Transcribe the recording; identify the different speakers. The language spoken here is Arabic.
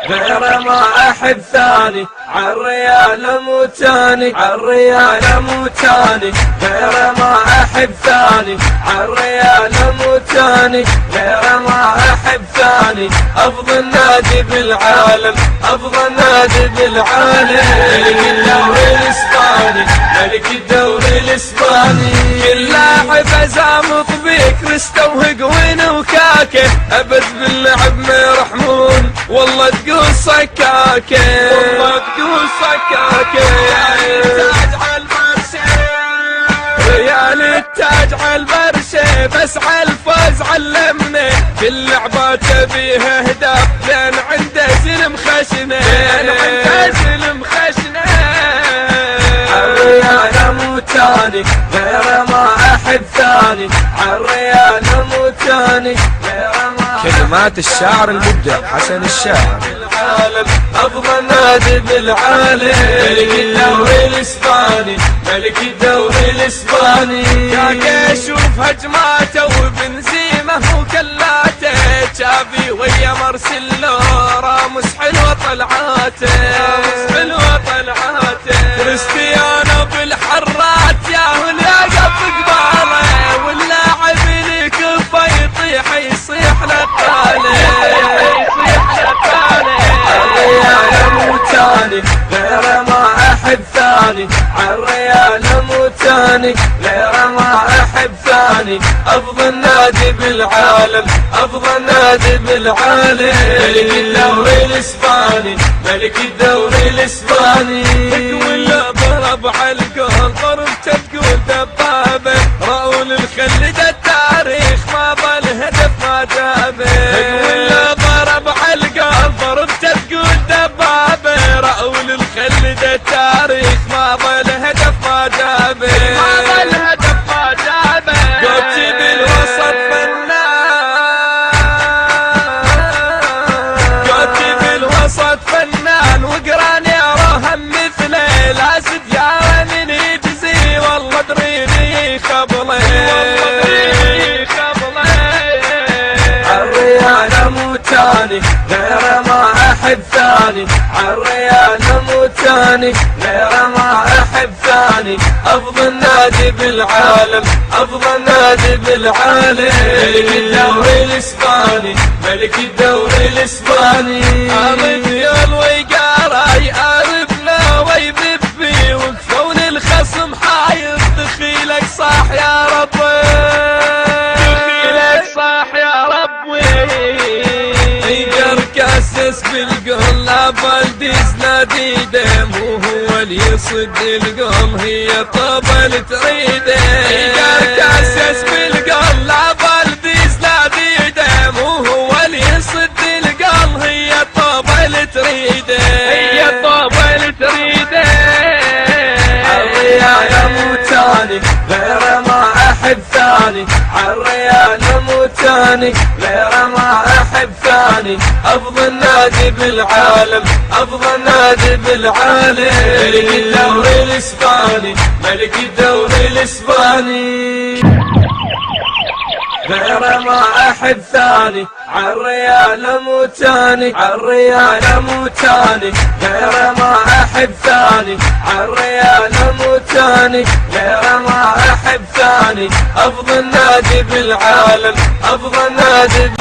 Speaker 1: غير ما أحب ثاني، عالريال مو تاني، عالريال مو تاني، غير ما أحب ثاني، عالريال مو تاني، غير ما أحب ثاني، أفضل نادي بالعالم، أفضل نادي بالعالم، ملك الدوري الإسباني، ملك الدوري الإسباني. كل لاعب أزامط بيه كريستو هيغوين وكاكي، أبد باللعب ما يرحمون، والله تقول سكاكي، والله تقول سكاكي. ريال التاج على البرشة، بس على الفوز علمني، كل لعبة تبيها اهداف، لان عنده زلم خشنة، لان عنده زلم خشنة. عالريال مو تاني، غير ما احب ثاني، عالريال مو تاني، غير ما.
Speaker 2: كلمات الشاعر المبدع حسن الشاعر.
Speaker 1: أفضل نادي بالعالم، ملك الدوري الإسباني، ملك الدوري الإسباني. كاكا أشوف هجماته وبنزيمه وكلاته، تشافي ويا مارسيلو، راموس حلوة طلعاته، راموس حلوة طلعاته. كريستيانو بالحرات ياهو لاقى بقباله، واللاعب اللي كفه يطيح يصيح لقاله، غير ما أحب ثاني، عالريال مو تاني، غير ما أحب ثاني، أفضل نادي بالعالم، أفضل نادي بالعالم، ملك الدوري الإسباني، ملك الدوري الإسباني. تقول ضرب على الجول، ضربته تقول دبابة، راؤول الخلد التاريخ ما ظل هدف ما جابه. تقول ضرب على الجول، ضربته تقول دبابة، راؤول الخلد التاريخ ما ظل هدف ما جابه، ما ظل هدف ما جابه. جوتي بالوسط فنان، جوتي بالوسط فنان، وقراني اراهم مثله، لا سديان يجزي، والله دريني خبله، والله دريني خبله. عالريال مو تاني، غير ما أحب ثاني، عالريال مو تاني، غير ما أحب ثاني، أفضل نادي بالعالم، أفضل نادي بالعالم، ملك الدوري الإسباني، ملك الدوري الإسباني. أعرف يا الويقاري، أعرف لا ويذبي، وكفون الخصم حاير، دخيلك صاح يا ربي، دخيلك صاح يا ربي. كاسس بالقول، لا فالديز نادي دم، وهو اللي يصد القول، هي طبل تريده. كاسس بالقول، لا فالديز نادي دم، وهو اللي يصد القول، هي طبل تريده، هي طبل تريده. عالريال مو تاني، غير ما أحب ثاني، عالريال مو تاني، غير ما أحب ثاني، أفضل نادي بالعالم، أفضل نادي بالعالم، ملك الدوري الإسباني، ملك الدوري الإسباني. غير ما أحب ثاني، عالريال مو تاني، عالريال مو تاني، غير ما أحب ثاني، عالريال مو تاني، غير ما أحب ثاني، أفضل نادي بالعالم، أفضل نادي